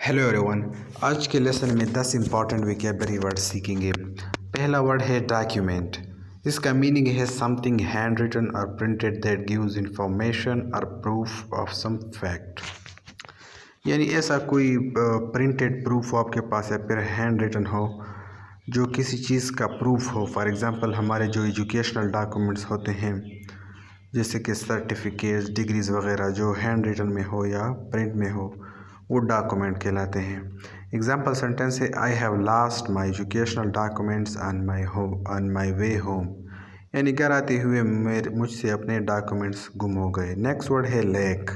Hello everyone. आज के lesson में 10 इंपॉर्टेंट वोकैबुलरी वर्ड सीखेंगे। पहला वर्ड है डॉक्यूमेंट। इसका मीनिंग है समथिंग हैंड रिटन और प्रिंटेड दैट गिव्स इंफॉर्मेशन और प्रूफ ऑफ सम फैक्ट। यानी ऐसा कोई प्रिंटेड प्रूफ आपके पास या फिर हैंड रिटन हो जो किसी चीज़ का प्रूफ हो। फॉर एग्ज़ाम्पल हमारे जो एजुकेशनल डॉक्यूमेंट्स होते हैं जैसे कि सर्टिफिकेट्स, डिग्रीज़ वगैरह जो हैंड रिटन में हो या प्रिंट में हो वो डॉक्यूमेंट कहलाते हैं। एग्जाम्पल सेंटेंस है I have lost my educational documents on my way home. यानी घर आते हुए मुझसे अपने डॉक्यूमेंट्स गुम हो गए। नेक्स्ट वर्ड है लैक।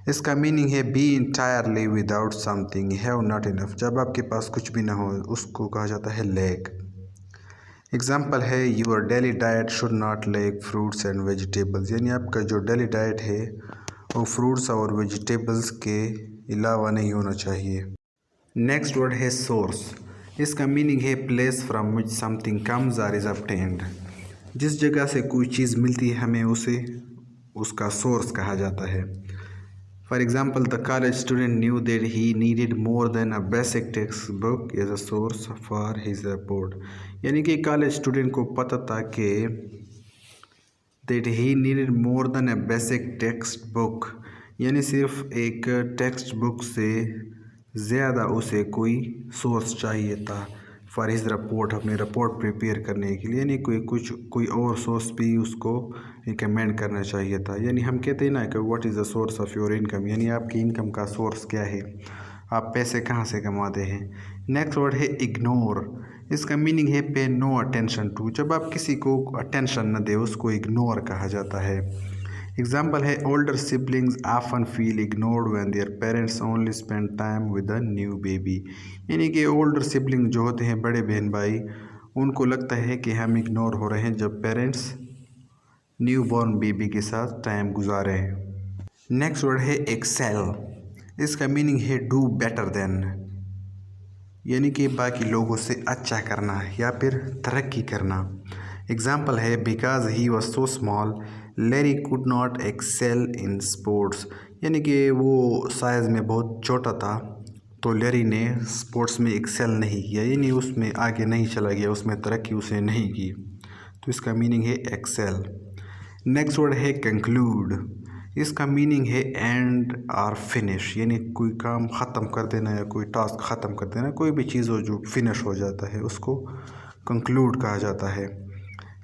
इसका मीनिंग है be entirely without something, have not enough. जब आपके पास कुछ भी ना हो उसको कहा जाता है लैक। एग्जाम्पल है your daily diet should not lack fruits and vegetables. यानी आपका जो डेली डाइट है वो फ्रूट्स और वेजिटेबल्स के अलावा नहीं होना चाहिए। नेक्स्ट वर्ड है सोर्स। इसका मीनिंग है place from which something comes और इज ऑब्टेन्ड। जिस जगह से कोई चीज़ मिलती है हमें उसे उसका सोर्स कहा जाता है। For example the college student knew that he needed more than a basic text book as a source for his report. यानी कि कॉलेज स्टूडेंट को पता था कि that he needed more than a basic text book, यानी सिर्फ एक text book से ज़्यादा उसे कोई सोर्स चाहिए था फॉर हिज रिपोर्ट, अपनी रिपोर्ट प्रिपेयर करने के लिए। यानी कोई और सोर्स भी उसको रिकमेंड करना चाहिए था। यानी हम कहते हैं ना कि what is the source of your income, यानी आपकी इनकम का सोर्स क्या है, आप पैसे कहाँ से कमाते हैं। नेक्स्ट वर्ड है इग्नोर। इसका मीनिंग है पे नो अटेंशन टू। जब आप किसी को अटेंशन न दे उसको इग्नोर कहा जाता है। एग्जाम्पल है older siblings often feel ignored when their parents only spend time with a new baby. यानी कि ओल्डर सिबलिंग जो होते हैं बड़े बहन भाई, उनको लगता है कि हम इग्नोर हो रहे हैं जब पेरेंट्स न्यू बॉर्न बेबी के साथ टाइम गुजारे हैं। नेक्स्ट वर्ड है एक्सेल। इसका मीनिंग है डू बेटर देन, यानी कि बाकी लोगों से अच्छा करना या फिर तरक्की करना। एग्जाम्पल है because he was so small Larry could not excel in sports. यानी कि वो साइज़ में बहुत छोटा था तो लैरी ने स्पोर्ट्स में एक्सेल नहीं किया, यानी उसमें आगे नहीं चला गया, उसमें तरक्की उसने नहीं की। तो इसका मीनिंग है एक्सेल। नेक्स्ट वर्ड है कंक्लूड। इसका मीनिंग है एंड और फिनिश, यानी कोई काम ख़त्म कर देना या कोई टास्क ख़त्म कर देना। कोई भी चीज़ हो जो फिनिश हो जाता है उसको कंक्लूड कहा जाता है।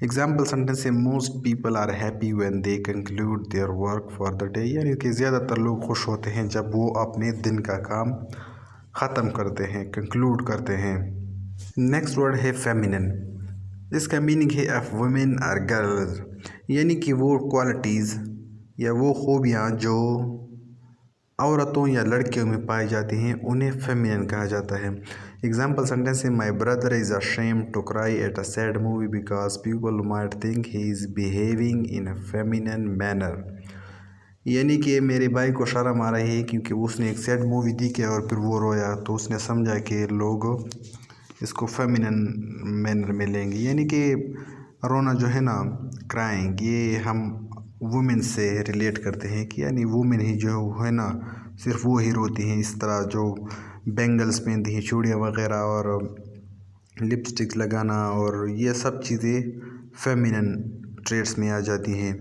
एग्जाम्पल सेंटेंस है most people are happy when they conclude their work for the day. यानी कि ज़्यादातर लोग खुश होते हैं जब वो अपने दिन का काम ख़त्म करते हैं, कंक्लूड करते हैं। नेक्स्ट वर्ड है फेमिनिन। इसका मीनिंग है ऑफ वुमेन और गर्ल्स, यानी कि वो क्वालिटीज़ या वो खूबियाँ जो औरतों या लड़कियों में पाई जाती हैं उन्हें फेमिनिन कहा जाता है। एग्जाम्पल सेंटेंस है my brother is ashamed to cry at a sad movie because people might think he is behaving in a feminine manner. यानी कि मेरे भाई को शर्म आ रही है क्योंकि उसने एक सैड मूवी देखी और फिर वो रोया तो उसने समझा कि लोग इसको फेमिनिन मैनर में लेंगे। यानी कि रोना जो है ना, क्राइंग, ये हम वुमेन से रिलेट करते हैं कि यानी वुमेन ही जो है ना सिर्फ वो ही रोती हैं। इस तरह जो बैंगल्स पहनती हैं, चूड़ियाँ वगैरह और लिपस्टिक लगाना और ये सब चीज़ें फेमिनिन ट्रेड्स में आ जाती हैं।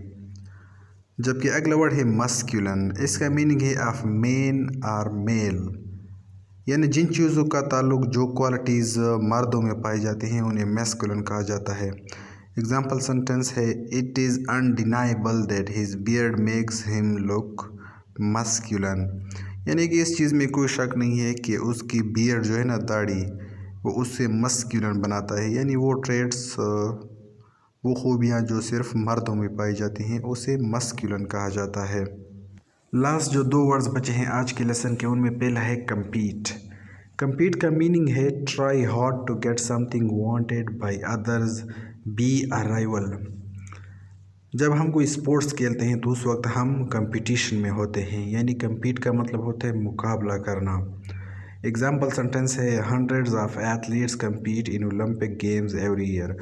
जबकि अगला वर्ड है मस्कुलन। इसका मीनिंग है ऑफ मेन और मेल, यानी जिन चीज़ों का ताल्लुक जो क्वालिटीज़ मर्दों में पाई जाती हैं उन्हें मैस्कुलिन कहा जाता है। एग्जाम्पल सेंटेंस है it is undeniable that his beard makes him look masculine. यानी कि इस चीज़ में कोई शक नहीं है कि उसकी बियर्ड जो है ना, दाढ़ी, वो उससे मस्कुलिन बनाता है। यानी वो ट्रेड्स, वो खूबियाँ जो सिर्फ मर्दों में पाई जाती हैं उसे मस्कुलिन कहा जाता है। लास्ट जो 2 वर्ड्स बचे हैं आज के लेसन के उनमें पहला है कम्पीट। कम्पीट का मीनिंग है try hard to get something wanted by others, be a rival. जब हम कोई स्पोर्ट्स खेलते हैं तो उस वक्त हम कंपटीशन में होते हैं, यानी कम्पीट का मतलब होता है मुकाबला करना। एग्जाम्पल सेंटेंस है hundreds of athletes compete in Olympic games every year.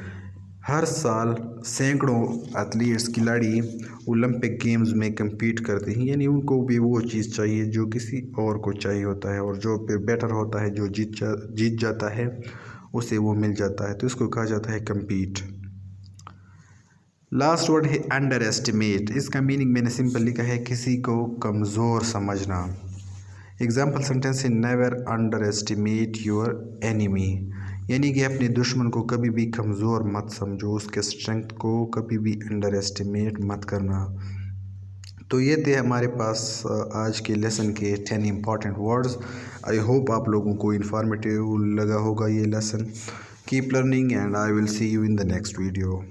हर साल सैकड़ों एथलीट्स खिलाड़ी ओलंपिक गेम्स में compete करते हैं, यानी उनको भी वो चीज़ चाहिए जो किसी और को चाहिए होता है, और जो फिर बेटर होता है, जो जीत जाता है उसे वो मिल जाता है, तो इसको कहा जाता है compete। लास्ट वर्ड है अंडर एस्टिमेट। इसका मीनिंग मैंने सिंपल लिखा है किसी को कमज़ोर समझना। एग्जाम्पल सेंटेंस है never under estimate your enemy, यानी कि अपने दुश्मन को कभी भी कमज़ोर मत समझो, उसके स्ट्रेंथ को कभी भी अंडर एस्टिमेट मत करना। तो ये थे हमारे पास आज के लेसन के 10 इम्पॉर्टेंट वर्ड्स। आई होप आप लोगों को इन्फॉर्मेटिव लगा होगा ये lesson. Keep learning and I will see you in the next video.